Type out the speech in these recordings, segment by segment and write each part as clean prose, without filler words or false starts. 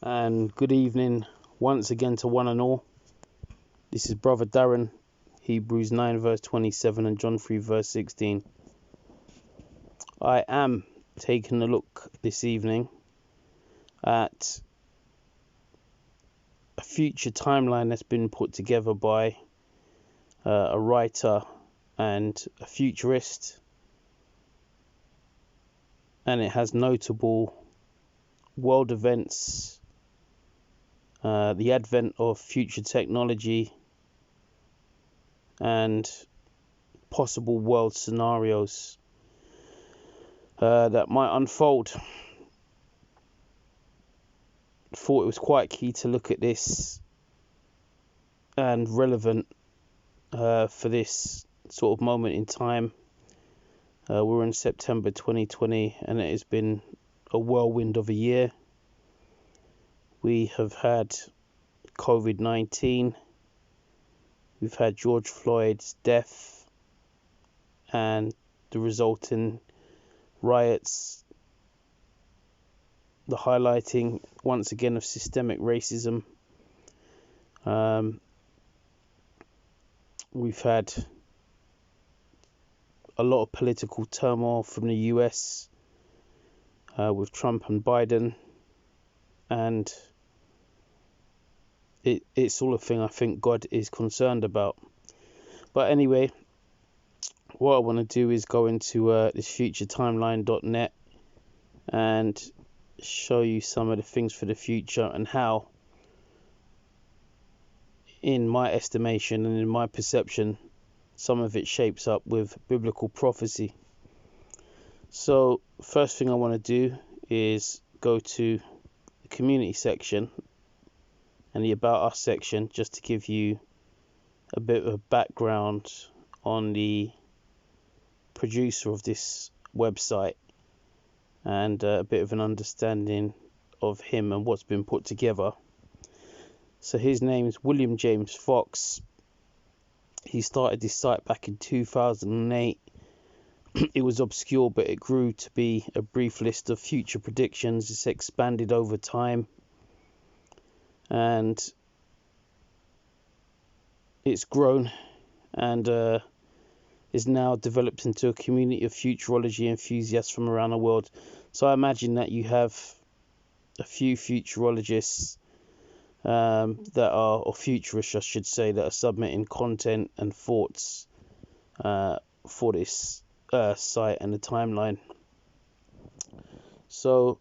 And good evening once again to one and all. This is Brother Darren, Hebrews 9 verse 27 and John 3 verse 16. I am taking a look this evening at a future timeline that's been put together by a writer and a futurist, and it has notable world events, the advent of future technology, and possible world scenarios that might unfold. Thought it was quite key to look at this and relevant for this sort of moment in time. We're in September 2020 and it has been a whirlwind of a year. We have had COVID-19, we've had George Floyd's death and the resulting riots, the highlighting once again of systemic racism. We've had a lot of political turmoil from the US with Trump and Biden, and it's all a thing I think God is concerned about. But anyway, what I want to do is go into this futuretimeline.net and show you some of the things for the future and how, in my estimation and in my perception, some of it shapes up with biblical prophecy. So first thing I want to do is go to the community section and the About Us section, just to give you a bit of a background on the producer of this website and a bit of an understanding of him and what's been put together. So his name is William James Fox. He started this site back in 2008. It was obscure, but it grew to be a brief list of future predictions. It's expanded over time, and it's grown and is now developed into a community of futurology enthusiasts from around the world. So I imagine that you have a few futurologists that are, or futurists I should say, that are submitting content and thoughts for this site and the timeline. So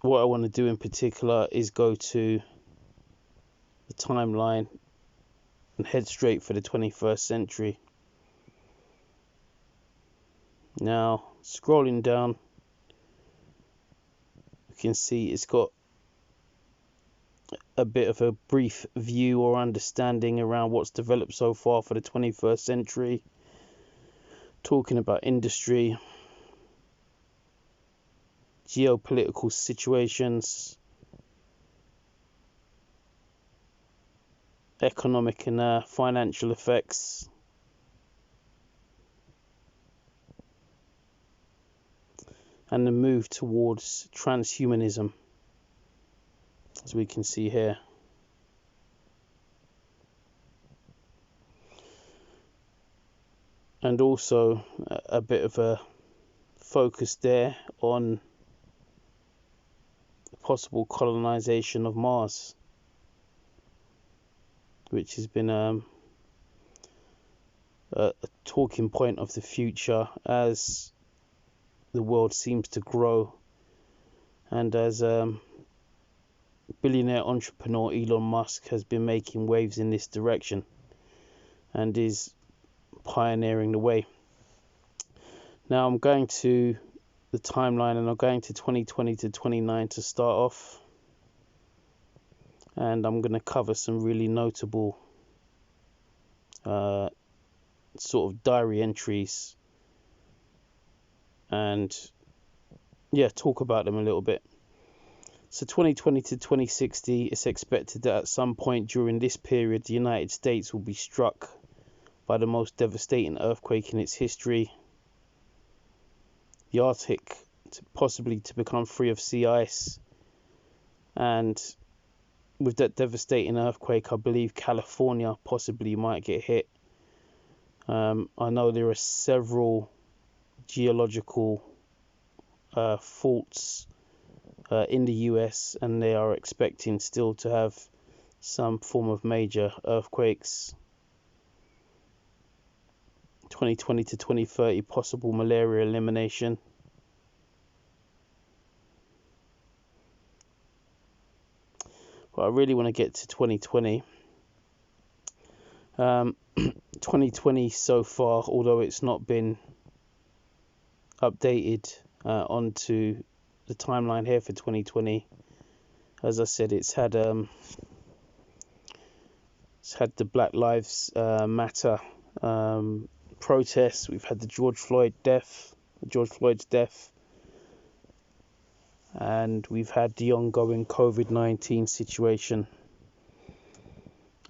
what I want to do in particular is go to the timeline and head straight for the 21st century. Now, scrolling down, you can see it's got a bit of a brief view or understanding around what's developed so far for the 21st century, talking about industry, geopolitical situations, economic and financial effects, and the move towards transhumanism, as we can see here. And also a bit of a focus there on the possible colonization of Mars, which has been a talking point of the future as the world seems to grow, and as billionaire entrepreneur Elon Musk has been making waves in this direction and is pioneering the way. Now I'm going to the timeline and I'm going to 2020 to 29 to start off, and I'm going to cover some really notable sort of diary entries and talk about them a little bit. So 2020 to 2060, it's expected that at some point during this period the United States will be struck by the most devastating earthquake in its history. The Arctic possibly to become free of sea ice, And with that devastating earthquake, I believe California possibly might get hit. I know there are several geological faults in the US, and they are expecting still to have some form of major earthquakes. 2020 to 2030, possible malaria elimination. But I really want to get to 2020. 2020 so far, although it's not been updated onto the timeline here for 2020, as I said, it's had the Black Lives Matter protests. We've had the George Floyd's death, and we've had the ongoing COVID-19 situation,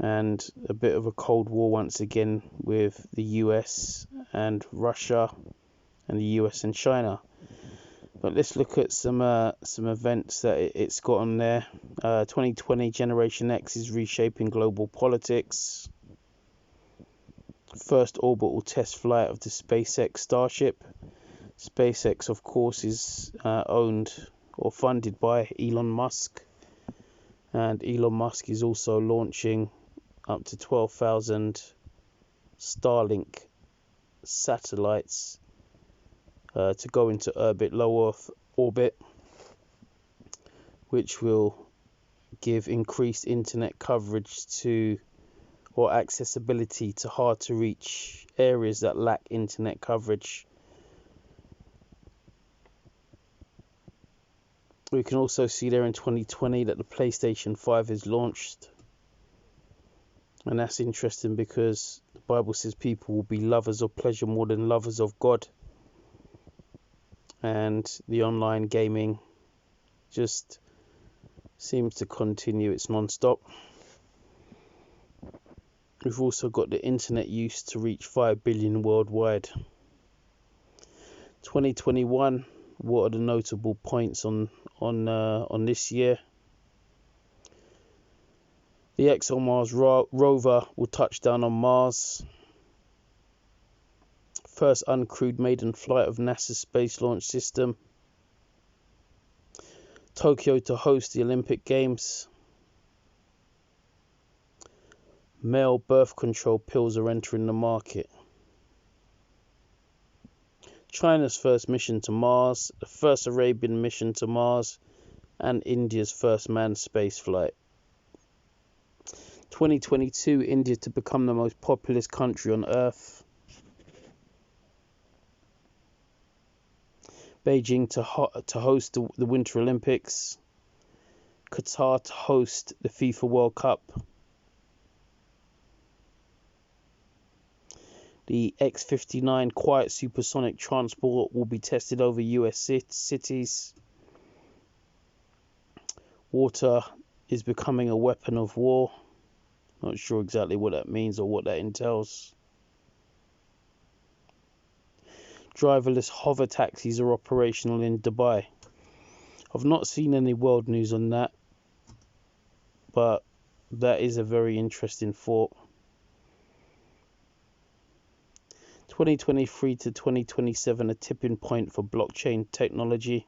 and a bit of a Cold War once again with the US and Russia, and the US and China. But let's look at some events that it's got on there. 2020, Generation X is reshaping global politics. First orbital test flight of the SpaceX Starship. SpaceX, of course, is owned or funded by Elon Musk. And Elon Musk is also launching up to 12,000 Starlink satellites to go into low Earth orbit, which will give increased internet coverage to, or accessibility to, hard to reach areas that lack internet coverage. We can also see there in 2020 that the PlayStation 5 is launched. And that's interesting because the Bible says people will be lovers of pleasure more than lovers of God. And the online gaming just seems to continue its non-stop. We've also got the internet use to reach 5 billion worldwide. 2021, what are the notable points on this year? The ExoMars rover will touch down on Mars. First uncrewed maiden flight of NASA's Space Launch System. Tokyo to host the Olympic Games. Male birth control pills are entering the market. China's first mission to Mars, the first Arabian mission to Mars, and India's first manned space flight. 2022, India to become the most populous country on Earth. Beijing to host the Winter Olympics. Qatar to host the FIFA World Cup. The X-59 quiet supersonic transport will be tested over US cities. Water is becoming a weapon of war. Not sure exactly what that means or what that entails. Driverless hover taxis are operational in Dubai. I've not seen any world news on that, but that is a very interesting thought. 2023 to 2027, a tipping point for blockchain technology.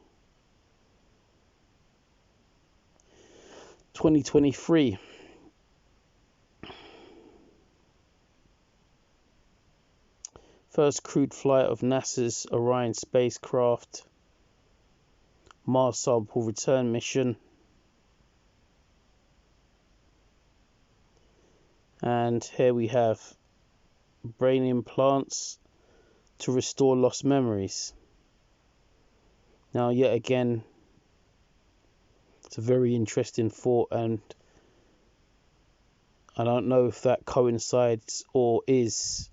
2023. First crewed flight of NASA's Orion spacecraft. Mars sample return mission. And here we have brain implants to restore lost memories. Now, yet again, it's a very interesting thought, and I don't know if that coincides or is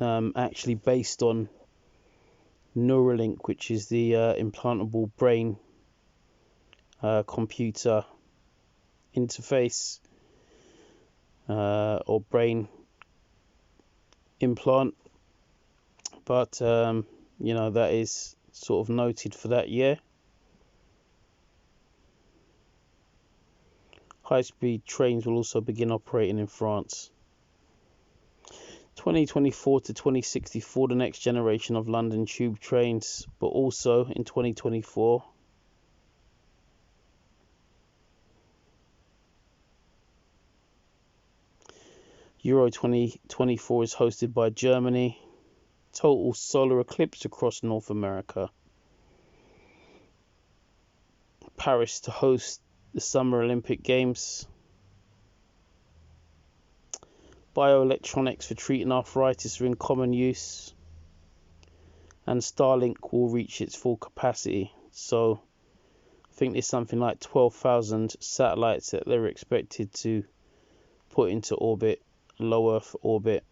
actually based on Neuralink, which is the implantable brain computer interface or brain implant. But that is sort of noted for that year. High-speed trains will also begin operating in France. 2024 to 2064, the next generation of London Tube trains, but also in 2024, Euro 2024 is hosted by Germany. Total solar eclipse across North America. Paris to host the Summer Olympic Games. Bioelectronics for treating arthritis are in common use. And Starlink will reach its full capacity. So I think there's something like 12,000 satellites that they're expected to put into orbit, low Earth orbit,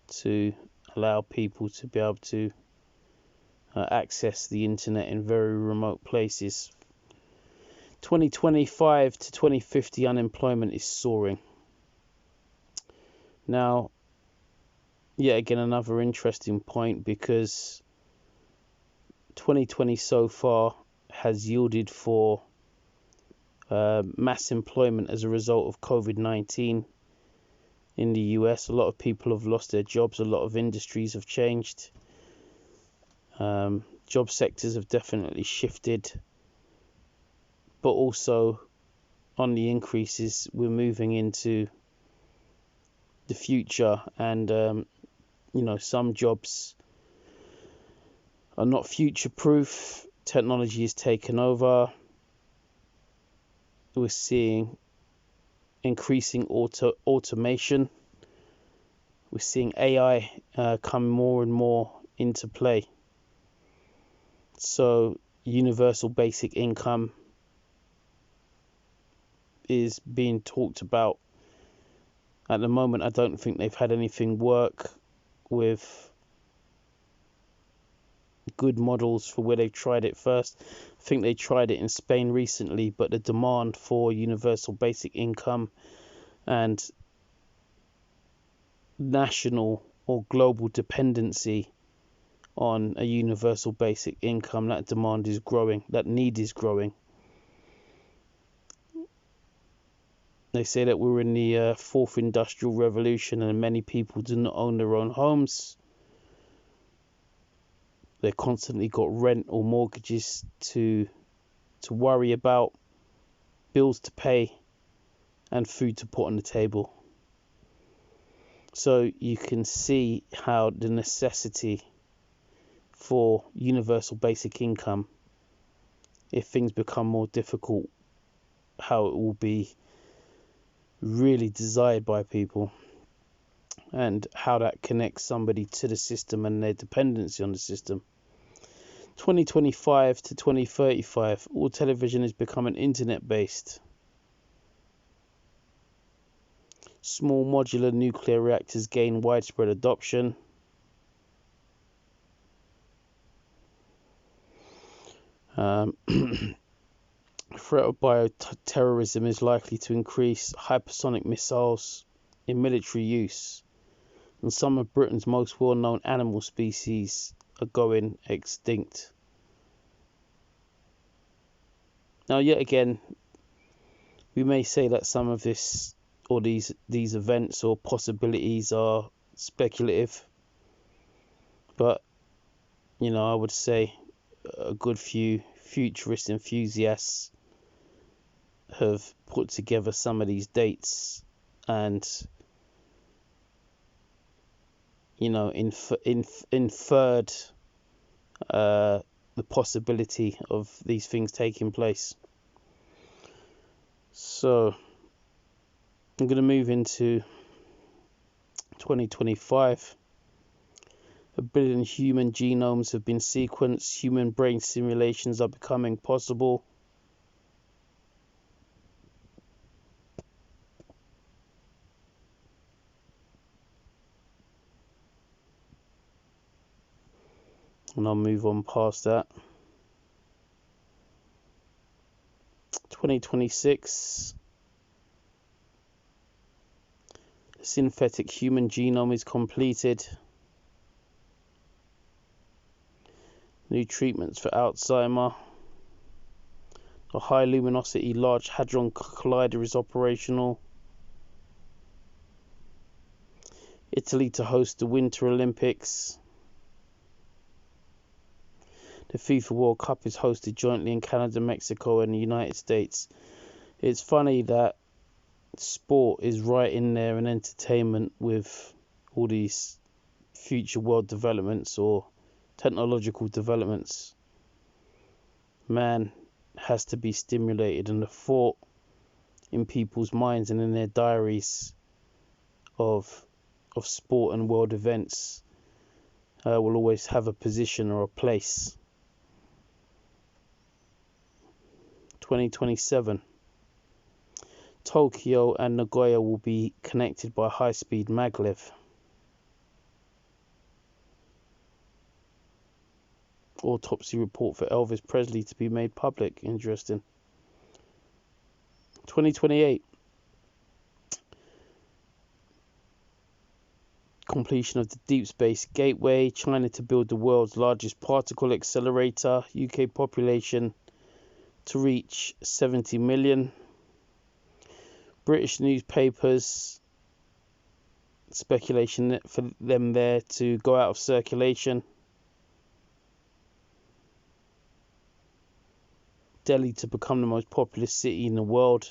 to allow people to be able to access the internet in very remote places. 2025 to 2050, unemployment is soaring. Now, yet again, another interesting point, because 2020 so far has yielded for mass employment as a result of COVID-19 in the US. A lot of people have lost their jobs. A lot of industries have changed. Job sectors have definitely shifted. But also, on the increases, we're moving into the future, and some jobs are not future-proof. Technology is taken over. We're seeing increasing automation. We're seeing AI come more and more into play. So universal basic income is being talked about. At the moment, I don't think they've had anything work with good models for where they've tried it first. I think they tried it in Spain recently, but the demand for universal basic income and national or global dependency on a universal basic income, that demand is growing, that need is growing. They say that we're in the fourth industrial revolution, and many people do not own their own homes. They've constantly got rent or mortgages to worry about, bills to pay, and food to put on the table. So you can see how the necessity for universal basic income, if things become more difficult, how it will be really desired by people, and how that connects somebody to the system and their dependency on the system. 2025 to 2035, all television is becoming internet-based. Small modular nuclear reactors gain widespread adoption. Threat of bioterrorism is likely to increase. Hypersonic missiles in military use, and some of Britain's most well-known animal species are going extinct. Now, yet again, we may say that some of this, or these events or possibilities, are speculative, but I would say a good few futurist enthusiasts have put together some of these dates and inferred the possibility of these things taking place. So I'm going to move into 2025. 1 billion human genomes have been sequenced. Human brain simulations are becoming possible. And I'll move on past that. 2026. The synthetic human genome is completed. New treatments for Alzheimer. A high luminosity Large Hadron Collider is operational. Italy to host the Winter Olympics. The FIFA World Cup is hosted jointly in Canada, Mexico and the United States. It's funny that sport is right in there and entertainment with all these future world developments or technological developments. Man has to be stimulated, and the thought in people's minds and in their diaries of sport and world events will always have a position or a place. 2027. Tokyo and Nagoya will be connected by high-speed maglev. Autopsy report for Elvis Presley to be made public. Interesting. 2028. Completion of the Deep Space Gateway. China to build the world's largest particle accelerator. UK population to reach 70 million. British newspapers, speculation for them there to go out of circulation. Delhi to become the most populous city in the world.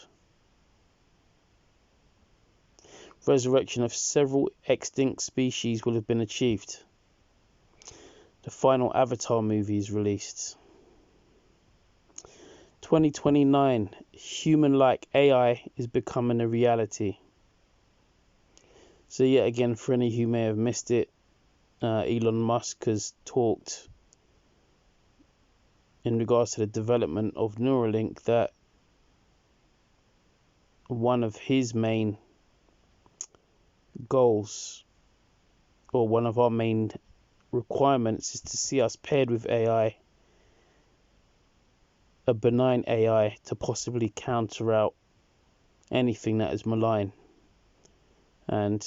Resurrection of several extinct species will have been achieved. The final Avatar movie is released. 2029, human-like AI is becoming a reality. So yet again, for any who may have missed it, Elon Musk has talked in regards to the development of Neuralink that one of his main goals, or one of our main requirements, is to see us paired with AI, a benign AI, to possibly counter out anything that is malign. And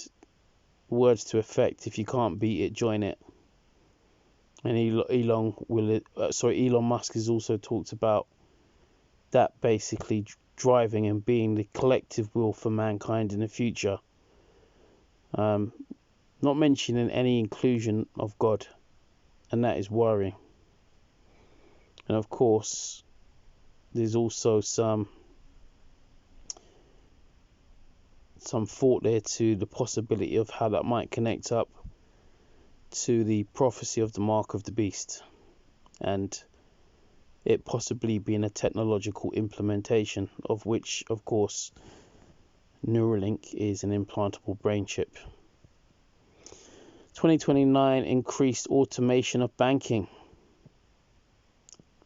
words to effect, if you can't beat it, join it. And Elon Musk has also talked about that basically driving and being the collective will for mankind in the future. Not mentioning any inclusion of God, and that is worrying. And of course, there's also some thought there to the possibility of how that might connect up to the prophecy of the mark of the beast, and it possibly being a technological implementation, of which, of course, Neuralink is an implantable brain chip. 2029, increased automation of banking.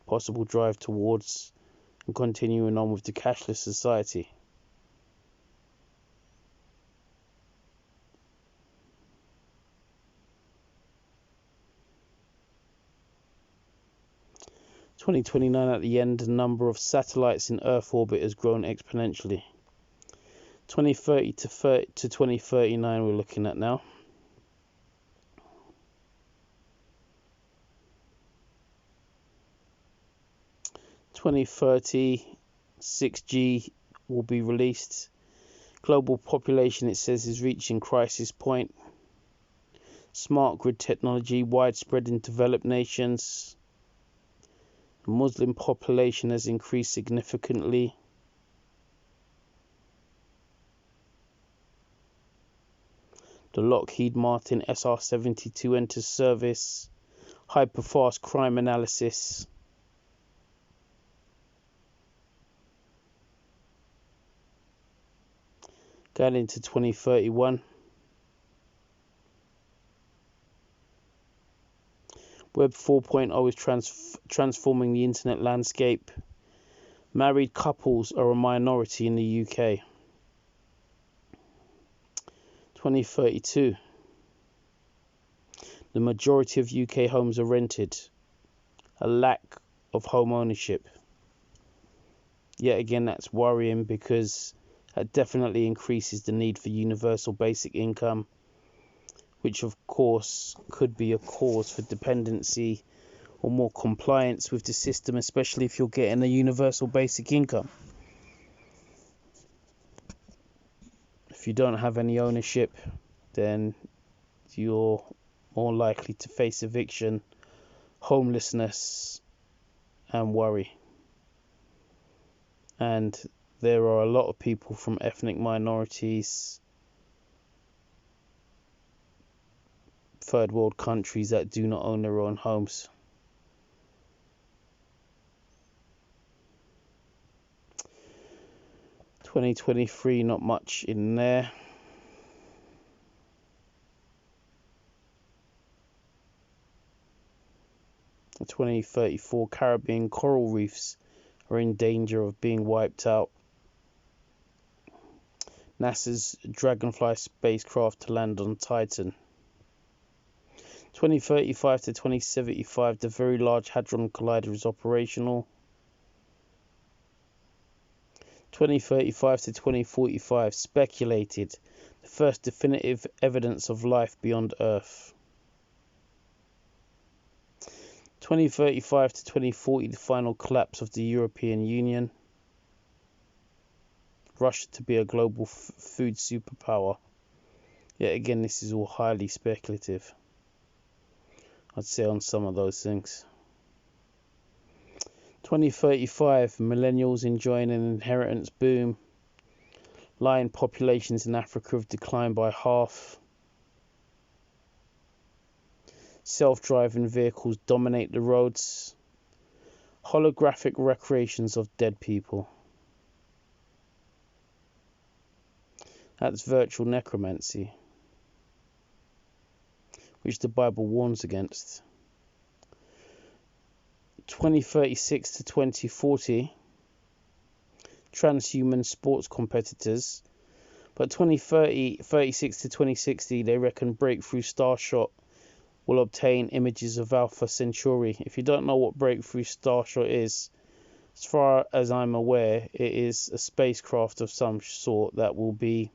Possible drive towards and continuing on with the cashless society. In 2029, at the end, the number of satellites in Earth orbit has grown exponentially. 2030 to 2039 we're looking at now. In 2030, 6G will be released. Global population, it says, is reaching crisis point. Smart grid technology widespread in developed nations. The Muslim population has increased significantly. The Lockheed Martin SR-72 enters service. Hyperfast crime analysis. Going into 2031. Web 4.0 is transforming the internet landscape. Married couples are a minority in the UK. 2032. The majority of UK homes are rented. A lack of home ownership. Yet again, that's worrying, because that definitely increases the need for universal basic income, which of course could be a cause for dependency or more compliance with the system, especially if you're getting a universal basic income. If you don't have any ownership, then you're more likely to face eviction, homelessness, and worry. And there are a lot of people from ethnic minorities, third world countries that do not own their own homes. (2023) not much in there. The 2034 Caribbean coral reefs are in danger of being wiped out. NASA's Dragonfly spacecraft to land on Titan. 2035 to 2075, the Very Large Hadron Collider is operational. 2035 to 2045, speculated, the first definitive evidence of life beyond Earth. 2035 to 2040, the final collapse of the European Union. Russia to be a global food superpower. Yet again, this is all highly speculative, I'd say, on some of those things. 2035, millennials enjoying an inheritance boom. Lion populations in Africa have declined by half. Self-driving vehicles dominate the roads. Holographic recreations of dead people. That's virtual necromancy, which the Bible warns against. 2036 to 2040, transhuman sports competitors. But 36 to 2060, they reckon Breakthrough Starshot will obtain images of Alpha Centauri. If you don't know what Breakthrough Starshot is, as far as I'm aware, it is a spacecraft of some sort that will be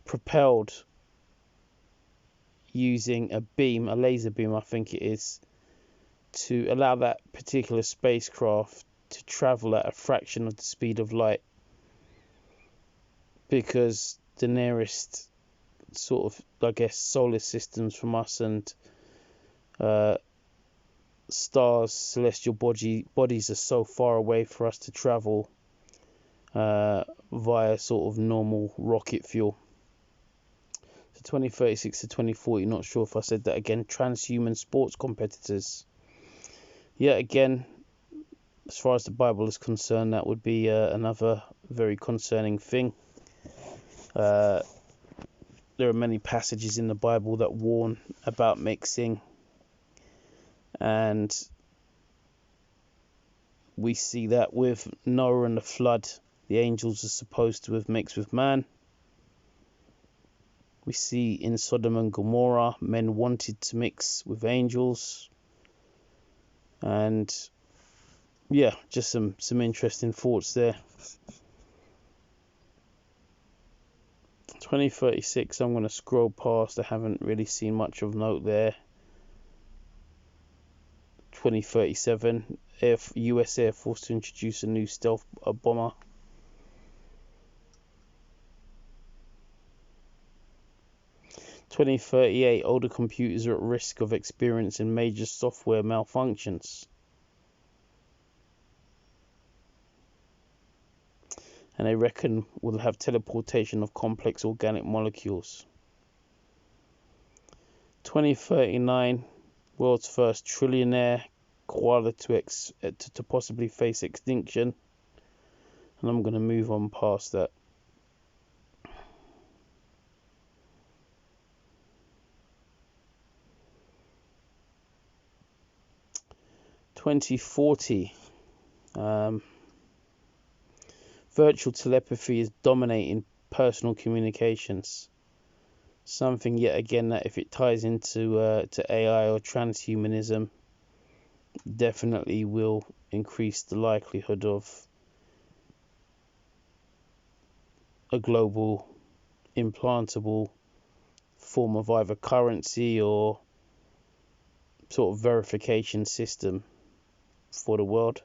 propelled using a beam, a laser beam I think it is, to allow that particular spacecraft to travel at a fraction of the speed of light, because the nearest sort of, I guess, solar systems from us and stars, celestial bodies are so far away for us to travel via sort of normal rocket fuel. So 2036 to 2040, not sure if I said that again. Transhuman sports competitors. Yet again, as far as the Bible is concerned, that would be another very concerning thing. There are many passages in the Bible that warn about mixing, and we see that with Noah and the flood, the angels are supposed to have mixed with man. We see in Sodom and Gomorrah, men wanted to mix with angels. And yeah, just some interesting thoughts there. 2036, I'm going to scroll past. I haven't really seen much of note there. 2037, US Air Force to introduce a new stealth bomber. 2038, older computers are at risk of experiencing major software malfunctions. And they reckon we'll have teleportation of complex organic molecules. 2039, world's first trillionaire koala to possibly face extinction. And I'm going to move on past that. 2040, virtual telepathy is dominating personal communications. Something yet again that, if it ties into to AI or transhumanism, definitely will increase the likelihood of a global implantable form of either currency or sort of verification system for the world.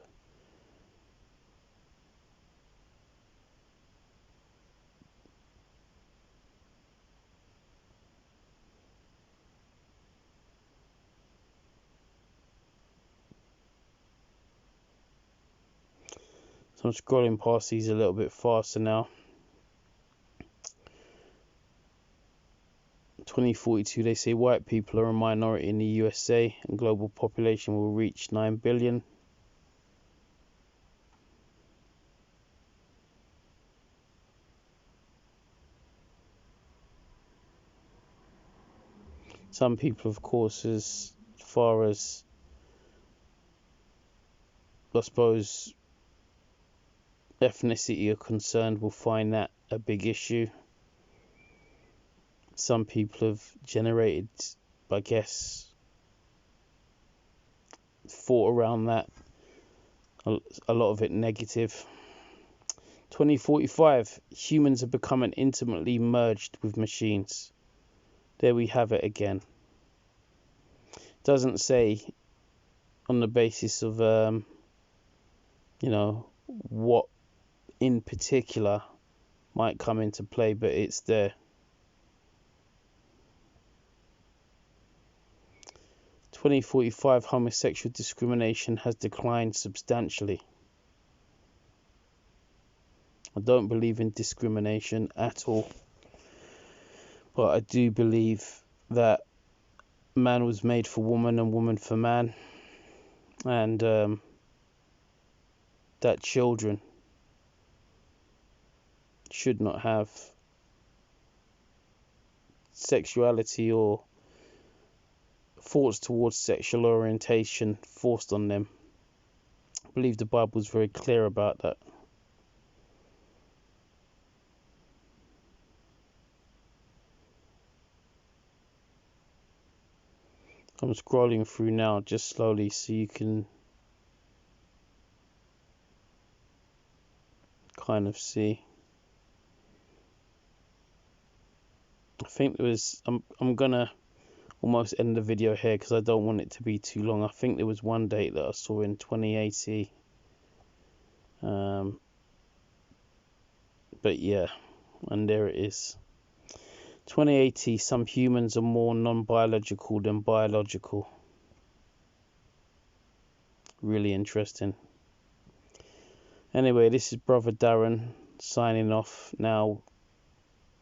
So I'm scrolling past these a little bit faster now. 2042, they say white people are a minority in the USA and global population will reach 9 billion. Some people, of course, as far as, I suppose, ethnicity are concerned, will find that a big issue. Some people have generated, I guess, thought around that, a lot of it negative. 2045, humans are becoming intimately merged with machines. There we have it again. Doesn't say on the basis of, what in particular might come into play, but it's there. 2045, homosexual discrimination has declined substantially. I don't believe in discrimination at all, but I do believe that man was made for woman and woman for man, and that children should not have sexuality or thoughts towards sexual orientation forced on them. I believe the Bible is very clear about that. I'm scrolling through now just slowly so you can kind of see. I think there was, I'm gonna almost end the video here because I don't want it to be too long. I think there was one date that I saw in 2080. But yeah, and there it is. 2080, some humans are more non-biological than biological. Really interesting. Anyway, this is Brother Darren signing off now.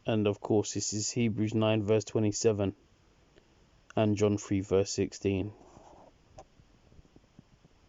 And of course, this is Hebrews 9 verse 27 and John 3 verse 16.